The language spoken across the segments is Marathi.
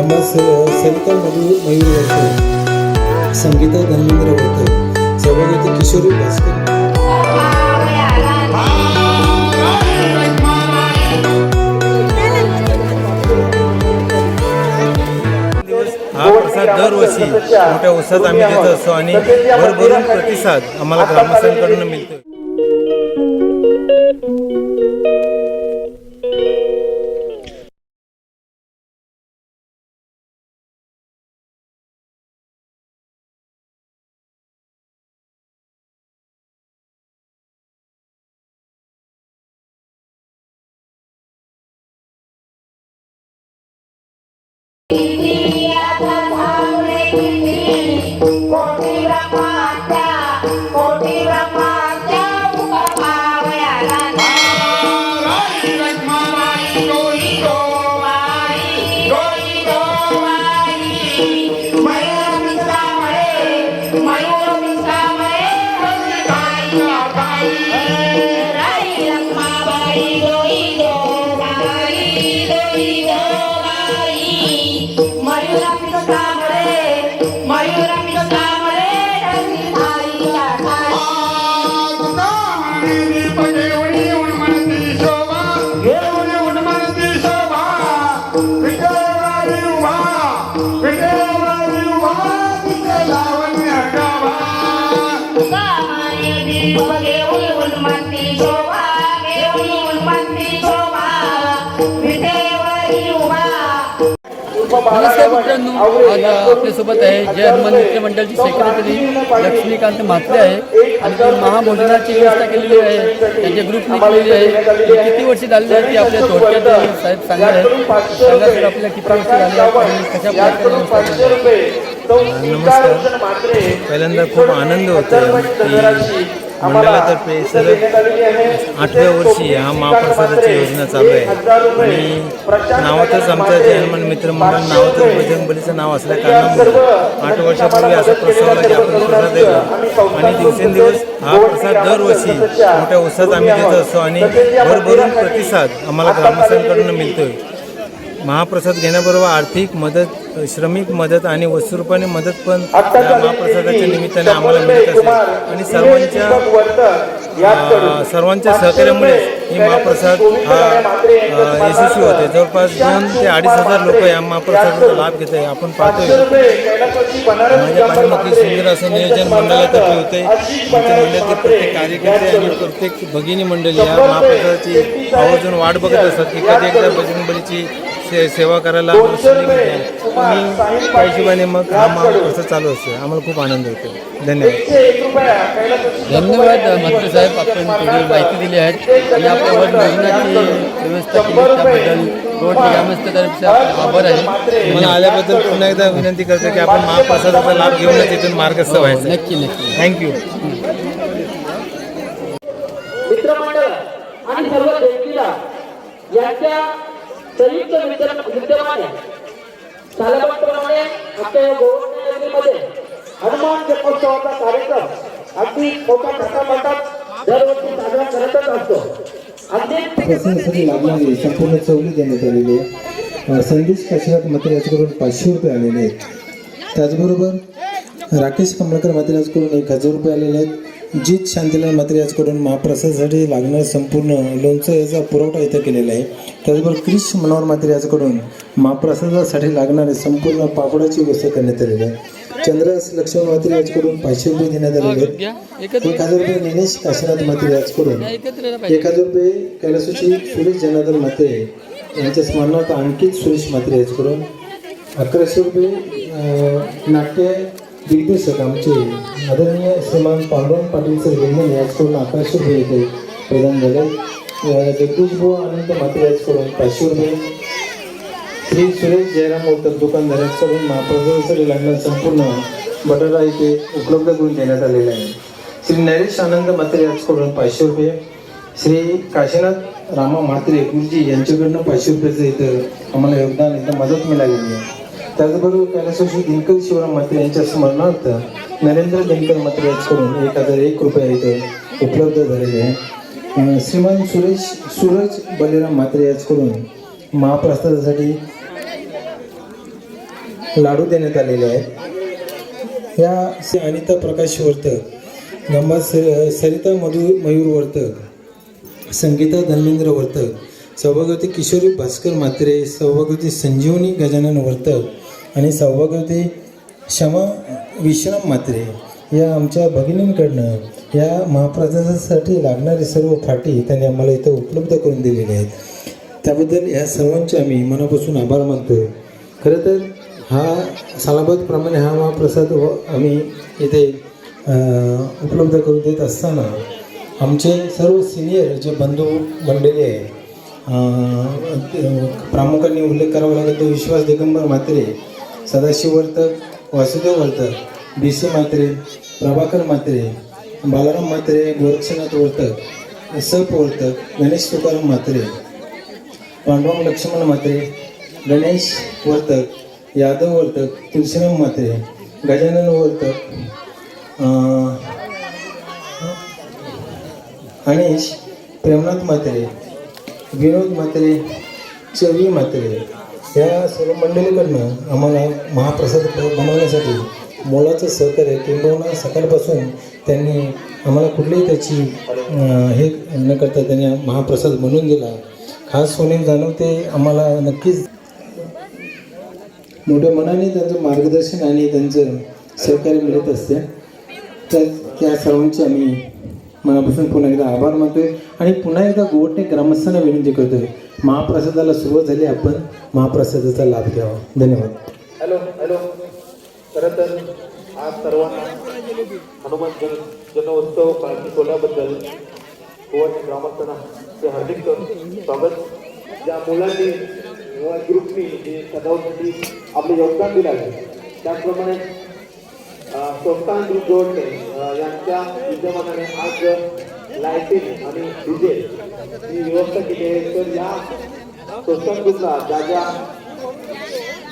सरिता मयूर वरसे, संगीता धर्मेंद्र होते, सभागती किशोरी भास्कर. हा प्रसाद दरवर्षी मोठ्या उत्साहात आम्ही देत असतो आणि भरभरून प्रतिसाद आम्हाला ग्रामस्थांकडून मिळतो. नमस्कार मित्रांनो, आज आपल्यासोबत आहे जय हनुमान मित्र मंडळची सेक्रेटरी लक्ष्मीकांत म्हात्रे आहे आणि ते महाभोजनाची व्यवस्था केलेली आहे, त्यांच्या ग्रुपने केलेली आहे. किती वर्षी झालेली आहे ती आपल्या थोडक्यात साहेब सांगणार आहेत. सांगा सर, आपल्या किती वर्ष झाले आणि कशा प्रकारे व्यवस्था केली? नमस्कार. पहिल्यांदा खूप आनंद होतो की मंडळातर्फे सलग 8व्या वर्षी हा महाप्रसादाची योजना चालू आहे आणि नावातच आमच्या जय हनुमान मित्र मंडळ नावातच बजरंगबलीचं नाव असल्या कारणामुळे 8 वर्षापूर्वी असा प्रसाद की आपण प्रसाद देतो आणि दिवसेंदिवस हा प्रसाद दरवर्षी मोठ्या उत्साहात आम्ही देत असतो आणि भरभरून प्रतिसाद आम्हाला ग्रामस्थांकडून मिळतोय. महाप्रसाद घेण्याबरोबर आर्थिक मदत, श्रमिक मदत आणि वस्तुरूपाने मदत पण या महाप्रसादाच्या निमित्ताने आम्हाला मिळत असेल आणि सर्वांच्या सहकार्यामुळे ही महाप्रसाद हा यशस्वी होते. जवळपास 2 ते 2,500 लोक या महाप्रसादाचा लाभ घेत आहे. आपण पाहतोय माझ्या पाठीमागे सुंदर असं नियोजन मंडळातर्फे होते. आमच्या मंडळातील प्रत्येक कार्यकर्ते आणि प्रत्येक भगिनी मंडळी या महाप्रसादाची आवर्जून वाट बघत असतात की कधी एकदा बजरंगबलीची सेवा करायला संधी मिळते. मी त्या हिशोबाने मग हा महाप्रसाद चालू असतो. आम्हाला खूप आनंद होतो. धन्यवाद म्हात्रे साहेब, आपण थोडी माहिती दिली आहे आणि आपल्या भोजनाची व्यवस्था केली त्याबद्दल रोड ग्रामस्थांतर्फे आभार आहे. मला आल्याबद्दल पुन्हा एकदा विनंती करतो की आपण महाप्रसादाचा लाभ घेऊनच तिथून मार्गस्थ व्हायचं. नक्की नक्की. थँक्यू. मित्रमंडळ आणि सर्व व्यक्तीला यांच्या संयुक्त विद्यमाने सालाबादप्रमाणे आपल्या गोवंशमध्ये हनुमान जन्मोत्सवाचा कार्यक्रम अगदी मोठ्या थाटामाटात दरवर्षी साजरा करतच असतो. प्रसादासाठी लागणारी संपूर्ण सवलत देण्यात आलेली आहे. संदेश काशीनाथ म्हात्रे याच्याकडून 500 रुपये आलेले आहेत. त्याचबरोबर राकेश कमळकर म्हात्रे याच्याकडून 1,000 रुपये आलेले आहेत. जीत शांतीलाल म्हात्रे याच्याकडून महाप्रसादासाठी लागणारं संपूर्ण लोणचं याचा पुरवठा इथं केलेला आहे. त्याचबरोबर क्रिश मनोहर म्हात्रे याच्याकडून महाप्रसादासाठी लागणारे संपूर्ण पापडाची व्यवस्था करण्यात आलेली आहे. चंद्रहास लक्ष्मण म्हात्रे याच्याकडून 500 रुपये देण्यात आलेले आहेत. 1,000 रुपये निलेश काशीनाथ म्हात्रे याच्याकडून, 1,000 रुपये कैलासोची सुरेश जनार्दन म्हात्रे यांच्या स्मरणार्थ अंकित सुरेश म्हात्रे याच्याकडून, 1,100 रुपये नाट्य दिग्दर्शक आमचे आदरणीय श्रीमान पांडुरंग पाटील सर वेंगण याचकडून 1,100 रुपये इथे प्रदान झाले. जगदीश भाऊ आनंद म्हात्रे याचकडून 500 रुपये. श्री सुरेश जयराम मोलकर दुकानदार याचकडून महाप्रसादासाठी लागणारा संपूर्ण बटाटा इथे उपलब्ध करून देण्यात आलेला आहे. श्री नरेश आनंद म्हात्रे याचकडून 500 रुपये. श्री काशीनाथ रामा म्हात्रे गुरुजी यांच्याकडून 500 रुपयाचं इथं आम्हाला योगदान इथं मदत मिळालेली आहे. त्याचबरोबर कैलासवासी दिनकर शिवराम म्हात्रे यांच्या स्मरणार्थ नरेंद्र दिनकर म्हात्रे यांच्याकडून 1,001 रुपये इथे उपलब्ध झालेले आहे. श्रीमान सूरज बलिराम म्हात्रे यांच्याकडून महाप्रसादासाठी लाडू देण्यात आलेले आहेत। या अनिता प्रकाश वर्तक, गंगा सरिता मयूर वर्तक, संगीता धर्मेंद्र वर्तक, सौभाग्यवती किशोरी भास्कर म्हात्रे, सौभाग्यवती संजीवनी गजानन वर्तक आणि सौभाग्यवती क्षमा विश्राम म्हात्रे या आमच्या भगिनींकडनं या महाप्रसादासाठी लागणारी सर्व फाटी त्यांनी आम्हाला इथं उपलब्ध करून दिलेली आहेत। त्याबद्दल ह्या सर्वांचे आम्ही मनापासून आभार मानतो। खरं तर हा सालाबादप्रमाणे हा महाप्रसाद आम्ही इथे उपलब्ध करून देत असताना आमचे सर्व सिनियर जे बंधू मंडळी आहे, प्रामुख्याने उल्लेख करावा लागेल तो विश्वास दिगंबर म्हात्रे, सदाशिव वर्तक, वासुदेव वर्तक, BC म्हात्रे, प्रभाकर म्हात्रे, बालाराम म्हात्रे, गोरक्षनाथ वर्तक, सप वर्तक, गणेश तुकाराम म्हात्रे, पांडुरंग लक्ष्मण म्हात्रे, गणेश वर्तक, यादव वर्तक, तुलसीराम म्हात्रे, गजानन वर्तक, गणेश, प्रेमनाथ म्हात्रे, विनोद म्हात्रे, चवी म्हात्रे या सर्व मंडळीकडनं आम्हाला महाप्रसाद बनवण्यासाठी मोलाचं सहकार्य, किंबहुना सकाळपासून त्यांनी आम्हाला कुठलीही त्याची हे न करता त्यांनी महाप्रसाद बनवून दिला। खास होणे जाणवते आम्हाला, नक्कीच मोठ्या मनाने त्यांचं मार्गदर्शन आणि त्यांचं सहकार्य मिळत असते। तर त्या सर्वांचे आम्ही मनापासून पुन्हा एकदा आभार मानतोय आणि पुन्हा एकदा गोवटे ग्रामस्थांना विनंती करतोय, महाप्रसादाला सुरुवात झाली, आपण महाप्रसादाचा लाभ घ्यावा। धन्यवाद। हॅलो हॅलो खरं तर आज सर्वांना हनुमान जनोत्सव पालखी सोहळ्याबद्दल गोवटे ग्रामस्थांना ते हार्दिक स्वागत। ज्या मुलांनी किंवा ग्रुपनी जे सजावटीसाठी आपले योगदान दिलं आहे, त्याचप्रमाणे संस्थान ग्रुप गोवटे यांच्या विद्यमानाने आज लाईटिंग आणि डीजे ही व्यवस्था केली आहे। तर या संस्थान ग्रुपला ज्या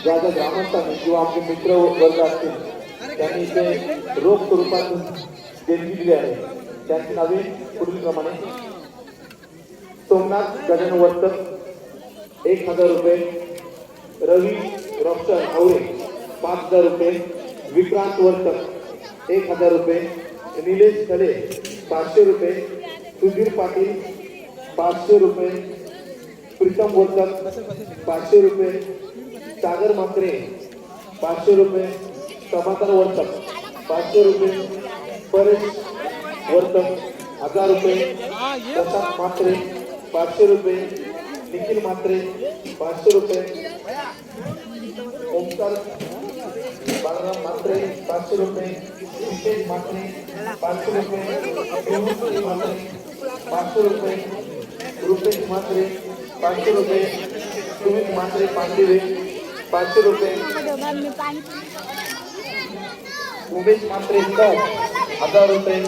ज्या ग्रामस्थांनी किंवा आपले मित्र वर्ग असतील त्यांनी ते रोख स्वरूपात देणगी दिली आहे। त्यांची नावे पुढील प्रमाणे: सोमनाथ गजानन वर्तक 1000 रुपये, रवी रॉक्सन आवरे 5000 रुपये, विक्रांत वर्तक 1000 रुपये, निलेश खले 500 रुपये, सुधीर पाटील 500 रुपये, प्रीतम वर्तक 500 रुपये, सागर म्हात्रे 500 रुपये, समाधान वर्तक 500 रुपये, परेश वर्तक 1000 रुपये, प्रसाद म्हात्रे 500 रुपये, निखिल म्हात्रे 500 रुपये, ओमकार बाळराम म्हात्रे 500 रुपये, नितेश म्हात्रे 500 रुपये, देवदत्त म्हात्रे 500 रुपये, रुपेश म्हात्रे 500 रुपये, सुमित म्हात्रे पांडिवे 500 रुपये, उमेश म्हात्रे 1000 रुपये,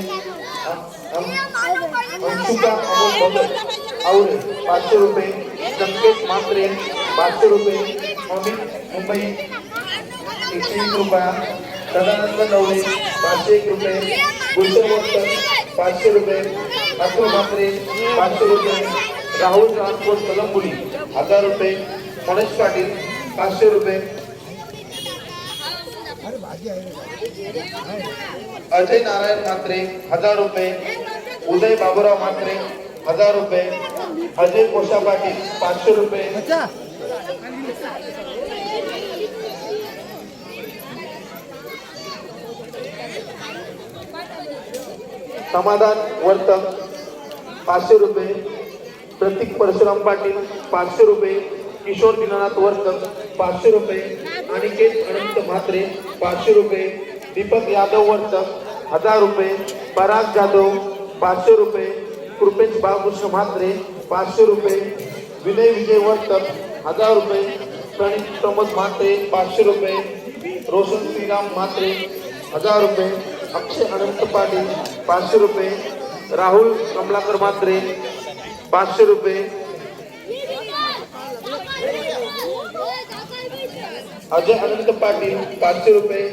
अंशुका अमोल भगत आवरे 500 रुपये, संकेत म्हात्रे 500 रुपये, अमित मुंबई 101 रुपया, सदानंद नवले 501 रुपये, गुलशन वर्तक 500 रुपये, अतुल म्हात्रे 500 रुपये, राहुल ट्रान्सपोर्ट कलंबुली 1000 रुपये, मनेश पाटील 500 रुपये, अजय नारायण म्हात्रे 1000 रुपये, उदय बाबूराव म्हात्रे 1000 रुपये, अजय कोशा पाटील 500 रुपये, समाधान वर्तक 500 रुपये, प्रतीक परशुराम पाटील 500 रुपये, किशोर दीनानाथ वर्तक 500 रुपये, अनिकेत अनंत म्हात्रे 500 रुपये, दीपक यादव वर्तक 1000 रुपये, पराग जाधव 500 रुपये, कृपेश बाळकृष्ण म्हात्रे 500 रुपये, विनय विजय वर्तक 1000 रुपये, प्रणित प्रमोद म्हात्रे 500 रुपये, रोशन श्रीराम म्हात्रे 1000 रुपये, अक्षय अनंत पाटील 500 रुपये, राहुल कमलाकर म्हात्रे 500 रुपये, अजय अनंत पाटील 500 रुपये,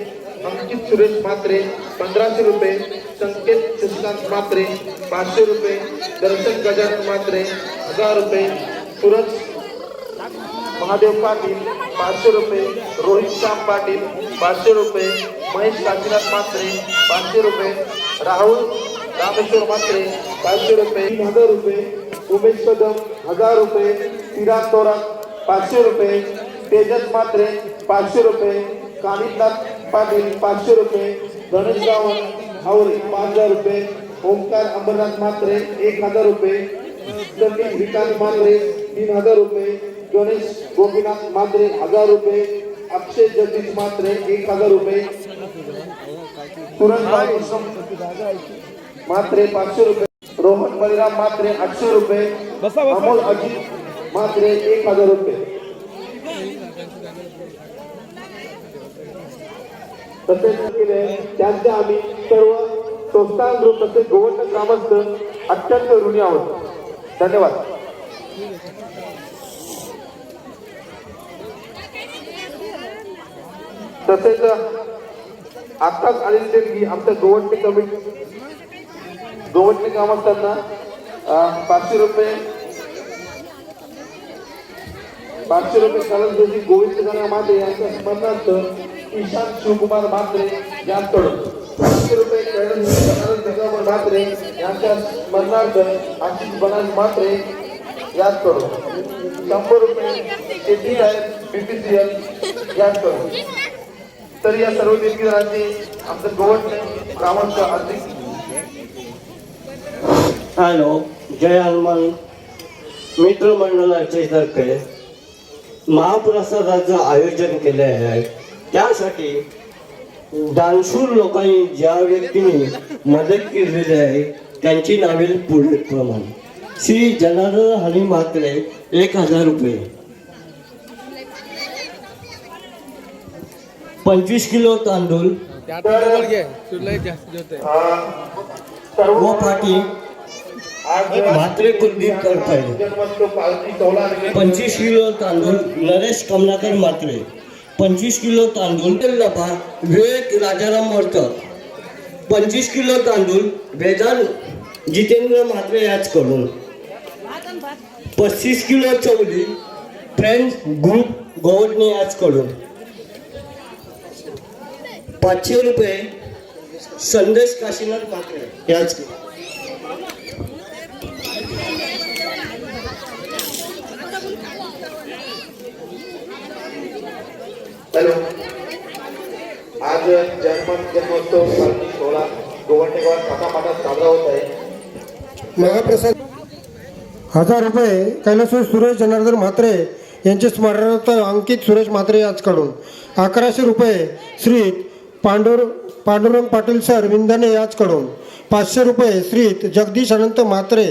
अंकित सुरेश म्हात्रे 1500 रुपये, संकेत शशिकांत म्हात्रे 500 रुपये, दर्शन गजानन म्हात्रे 1000 रुपये, सूरज महादेव पाटील 500 रुपये, रोहित श्याम पाटील 500 रुपये, महेश काशीनाथ म्हात्रे 500 रुपये, राहुल रामेश्वर म्हात्रे 500 रुपये, 1000 रुपये, उमेश कदम 1000 रुपये, चिराग तोरात 500 रुपये, तेजस म्हात्रे 500 रुपये, कानितनाथ पाटील 500 रुपये, गणेश गावण हावरे 5000 रुपये, ओमकार अंबरनाथ म्हात्रे 1000 रुपये, सतीश विकास म्हात्रे 3000 रुपये, गणेश गोपीनाथ म्हात्रे 1000 रुपये, अक्षय जगदीश म्हात्रे 1000 रुपये, सुरज बाळकृष्ण म्हात्रे 500 रुपये, रोहन बलिराम म्हात्रे 800 रुपये, अमोल अजित म्हात्रे 1000 रुपये. तसेच केले त्यांचे आम्ही सर्व संस्थान ग्रुप तसेच गोवर्धन ग्रामस्थ अत्यंत ऋणी आहोत. धन्यवाद. तसेच आत्ताच आलेली देणगी आमच्या गोवर्धन ग्रामस्थांना 500 रुपये कलश गोविंद गणा मात्रे यांच्या स्मरणार्थ ईशान शिवकुमार म्हात्रे यांच्याकडून 500 रुपये कैलास म्हात्रे यांच्या स्मरणार्थ आशिष बनास म्हात्रे यांच्याकडून 100 रुपये शेती साहेब BPCL यांच्याकडून. तर या सर्व देणगीदारांचे आमचं गोवर्धन ग्रामस्थ अधिक. हॅलो, जय हनुमान मित्रमंडळाचे तर्फे महाप्रसादाचं आयोजन केले आहे. त्यासाठी दानशूर लोकांनी ज्या व्यक्तींनी मदत केलेली आहे त्यांची नावे पुढील प्रमाणे. श्री जनार्दन हरी म्हात्रे 1000 रुपये, 25 किलो तांदूळ व पाटी म्हात्रे कुलदीप करपाई, 25 किलो तांदूळ नरेश कमलाकर म्हात्रे, 25 किलो तांदूळ लपा विवेक राजाराम वर्तक, 25 किलो तांदूळ वेदांत जितेंद्र म्हात्रे याचकडून, 35 किलो चवली फ्रेंड्स ग्रुप गोवडणे याचकडून, 500 रुपये संदेश काशीनाथ म्हात्रे याचकडून. हॅलो, आज जन्मोत्सव पालखी सोहळा गोवर्धन गावात थाटामाटात साजरा होत आहे. महाप्रसाद 1000 रुपये कैलासवासी सुरेश जनार्दन म्हात्रे यांच्या स्मरणार्थ अंकित सुरेश म्हात्रे याचकडून, 1100 रुपये श्री पांडुरंग पाटील सर विंदाने याचकडून, 500 रुपये श्री जगदीश अनंत म्हात्रे,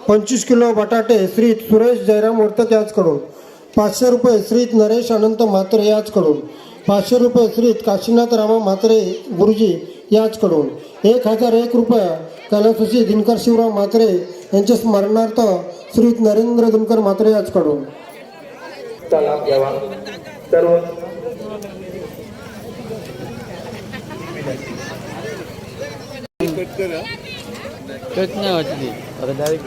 25 किलो बटाटे श्री सुरेश जयराम वर्तक याचकडून, 500 रुपये श्री नरेश अनंत म्हात्रे याचकडून, 500 रुपये श्री काशीनाथ रामा म्हात्रे गुरुजी याचकडून, 1001 रुपये कैलासवासी दिनकर शिवराम म्हात्रे यांच्या स्मरणार्थ श्री नरेंद्र दिनकर म्हात्रे याचकडून. लाभ घ्यावा. सर्व कट नाही वाटली आता डायरेक्ट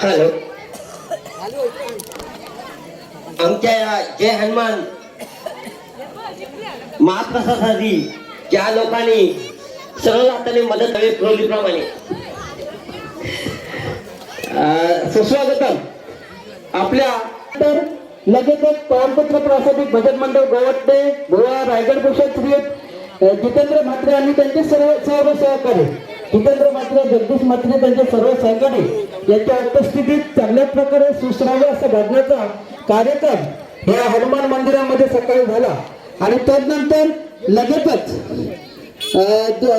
हॅलो, आमच्या या जय हनुमान महाप्रसादासाठी ज्या लोकांनी सरळ हाताने मदत हवी पुरवलीप्रमाणे सुस्वागतम. आपल्या तर लगेचच पावनपुत्र प्रासादिक भजन मंडळ गोवटे भुवा रायगड भूषण श्री जितेंद्र म्हात्रे आणि त्यांचे सर्व सहकारी जितेंद्र म्हात्रे, जगदीश म्हात्रे त्यांचे सर्व सहकारी यांच्या उपस्थितीत चांगल्या प्रकारे सुश्राव्य असं घडण्याचा कार्यक्रम या हनुमान मंदिरामध्ये सकाळी झाला. आणि त्यानंतर लगेचच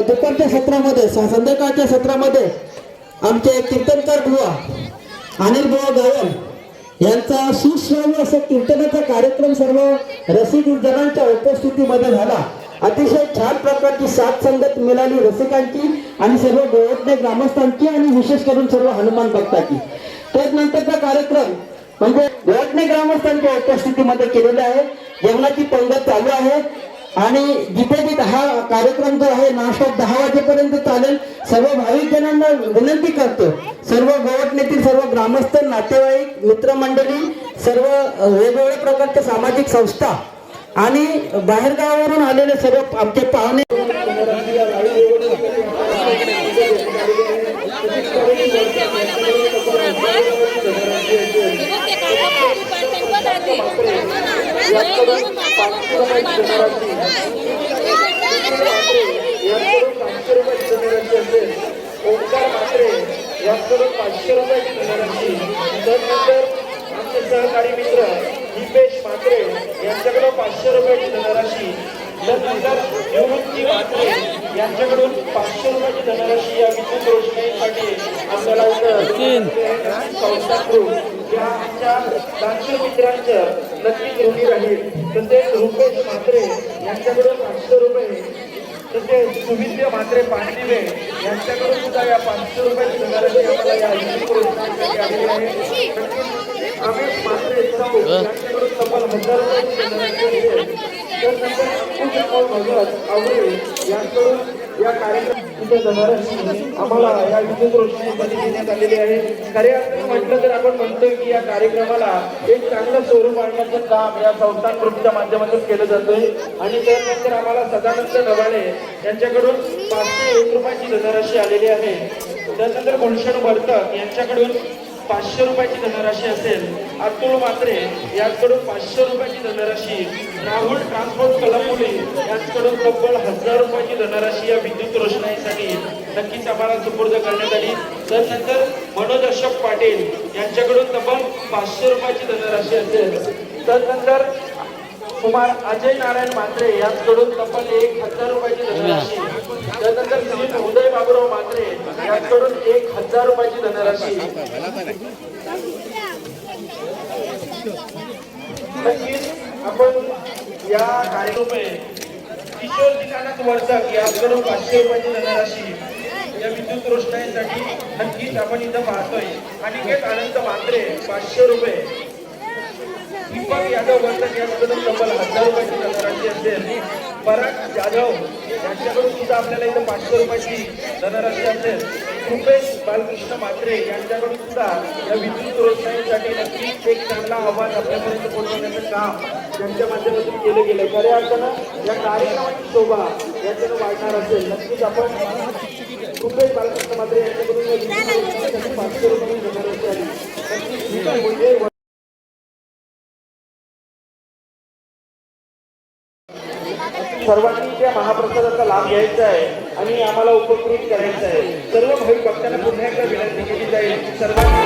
दुपारच्या सत्रामध्ये संध्याकाळच्या सत्रामध्ये आमचे कीर्तनकार बुवा अनिल बुवा गावण यांचा सुश्राव्य असं कीर्तनाचा कार्यक्रम सर्व रसिक जणांच्या उपस्थितीमध्ये झाला. अतिशय छान प्रकारची साथ संगत मिळाली रसिकांची आणि सर्व गोवटणे ग्रामस्थांची आणि विशेष करून सर्व हनुमान भक्तांची. त्यानंतरचा कार्यक्रम म्हणजे गोवटणे ग्रामस्थांच्या उपस्थितीमध्ये केलेलं आहे. जेवणाची पंगत चालू आहे आणि जिथे जिथे हा कार्यक्रम जो आहे नॉनस्टॉप 10 वाजेपर्यंत चालेल. सर्व भाविक जणांना विनंती करतो, सर्व गोवटणेतील सर्व ग्रामस्थ, नातेवाईक, मित्रमंडळी, सर्व वेगवेगळ्या प्रकारच्या सामाजिक संस्था आणि बाहेरगावावरून आलेले सर्व आमचे पाहुणे ओंकार मात्रे यांच्याकडून 500 रुपयाची धनराशी. त्यानंतर आमचे सहकारी मित्र दीपेश मात्रे यांच्याकडून 500 रुपयाची धनराशी. त्यानंतर निवृत्ती मात्रे यांच्याकडून 500 रुपयाची धनराशी या विद्युत रोषणाईसाठी आपल्याला संस्था ग्रुप या आमच्या दानशूर मित्रांचं नक्कीच ऋणी राहील. तसेच रुपेश मात्रे यांच्याकडून 500 रुपये, तसेच सुविद्य मात्रे पांडिवे यांच्याकडून सुद्धा या 500 रुपयाची धनराशी आम्हाला या विद्युत रोषणाईसाठी आलेली आहे. अमित मात्रे चौ यांच्याकडून तब्बल 1000 रुपयाची धनराशी असेल. त्यानंतर अंकुश अमोल भगत आवळे यांच्याकडून या कार्यक्रमाची धनराशी आम्हाला या विद्युत रोषणाईसाठी देण्यात आलेली आहे. खऱ्या अर्थाने म्हटलं तर आपण म्हणतोय की या कार्यक्रमाला एक चांगलं स्वरूप आणण्याचं काम या संस्थान ग्रुपच्या माध्यमातून केलं जातोय. आणि त्यानंतर आम्हाला सदानंद नवाळे यांच्याकडून 501 रुपयाची धनराशी आलेली आहे. त्यानंतर गुलशन वर्तक यांच्याकडून 500 रुपयाची धनराशी असेल. अतुल मात्रे यांच्याकडून 500 रुपयाची धनराशी. राहुल ट्रान्सपोर्ट कलमुले यांच्याकडून तब्बल 1000 रुपयाची धनराशी या विद्युत रोषणाईसाठी नक्कीच आम्हाला सुपूर्द करण्यात आली. त्यानंतर मनोज अशोक पाटील यांच्याकडून तब्बल 500 रुपयाची धनराशी असेल. त्यानंतर कुमार अजय नारायण मात्रे यांच्याकडून तब्बल 1000 रुपयाची धनराशी. त्यानंतर श्री उदय बाबूराव मात्रे यांच्याकडून 1000 रुपयाची धनराशी. नक्कीच आपण या कार्यक्रम किशोर दिनानाथ वर्तक यांच्याकडून 500 रुपयाची धनराशी या विद्युत रोषणाईसाठी नक्कीच आपण इथं पाहतोय. अनिकेत आनंद मात्रे 500 रुपये. दीपक यादव वर्तक यांच्याकडून तब्बल 1000 रुपयाची धनराशी असेल. पराग जाधव यांच्याकडून सुद्धा आपल्याला इथं 500 रुपयाची धनराशी असेल. रुपेश बालकृष्ण मात्रे यांच्याकडून सुद्धा या विद्युत रोषणाईसाठी नक्कीच एक चांगला आवाज आपल्यापर्यंत पोहोचवण्याचं काम त्यांच्या माध्यमातून केलं गेलं. खऱ्या अर्थानं या कार्यक्रमाची शोभा याच्यानं वाढणार असेल. नक्कीच आपण रुपेश बालकृष्ण मात्रे यांच्याकडून या विद्युत रोषणाईसाठी 500 रुपयाची धनराशी आली. नक्कीच म्हणजे सर्वांनी त्या महाप्रसादाचा लाभ घ्यायचा आहे आणि आम्हाला उपकृत करायचं आहे. सर्व भाविक भक्तांना पुन्हा एकदा विनंती केली जाईल, सर्वांनी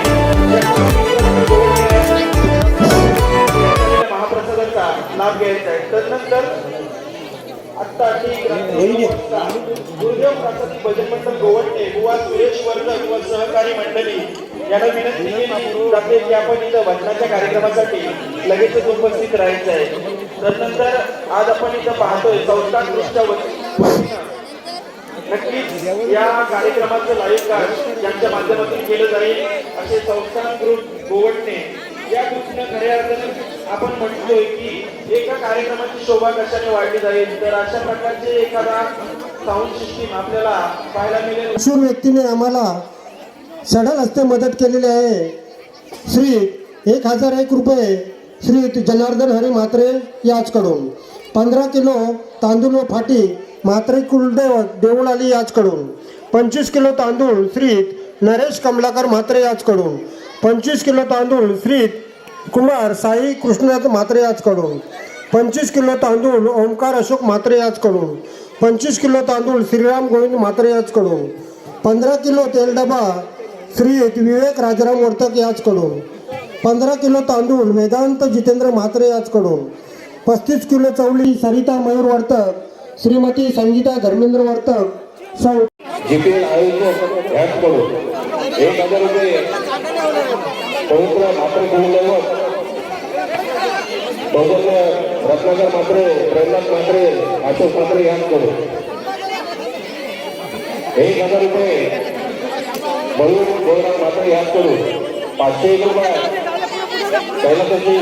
महाप्रसादाचा लाभ घ्यायचा आहे. त्यानंतर आता गुरुदेव प्रासादिक भजन मंडळ गोवटणे बुवा सुरेश वर्धक व सहकारी मंडळी यांना विनंती केली जाते की आपण इथं भजनाच्या कार्यक्रमासाठी लगेचच उपस्थित राहायचं आहे. त्यानंतर आज आपण इथं पाहतोय संस्थान दृष्ट्या नक्कीच या कार्यक्रमाचं लाईव्ह कास्ट यांच्या माध्यमातून केलं जाईल असे संस्थान ग्रुप गोवटणे या दृष्टीनं खऱ्या अर्थाने आपण म्हणतोय की एका कार्यक्रमाची शोभा कशाने वाढली जाईल तर अशा प्रकारचे एखादा साऊंड सिस्टीम आपल्याला पाहायला मिळेल. शूर व्यक्तीने आम्हाला सढळ हस्ते मदत केलेली आहे. श्री 1001 रुपये श्री जनार्दन हरी म्हात्रे याचकडून. 15 किलो तांदूळ व फाटी म्हात्रे कुलदैवत देऊळाली याचकडून. 25 किलो तांदूळ श्री नरेश कमलाकर म्हात्रे याचकडून. 25 किलो तांदूळ श्री कुमार साई कृष्णनाथ म्हात्रे याचकडून. 25 किलो तांदूळ ओंकार अशोक म्हात्रे याचकडून. 25 किलो तांदूळ श्रीराम गोविंद म्हात्रे याचकडून. 15 किलो तेल डबा श्री विवेक राजाराम वर्तक याचकडून. 15 किलो तांदूळ वेदांत जितेंद्र म्हात्रे याचकडून. 35 किलो चवळी सरिता मयूर वर्तक श्रीमती संगीता धर्मेंद्र वर्तक सौ जिपिन आयोजक याचकडून 1000 रुपये पवित्र मात्र कुलदैवत सौजन्य रत्नाकर मात्रे प्रल्हाद मात्रे अशोक मात्रे यांच्याकडून. 1000 रुपये मयूर गोविंद मात्रे यांच्याकडून. 501 रुपये कैलासाची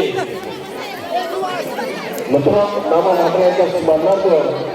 मथुरा नामा मात्र यांच्या स्मरणार्थ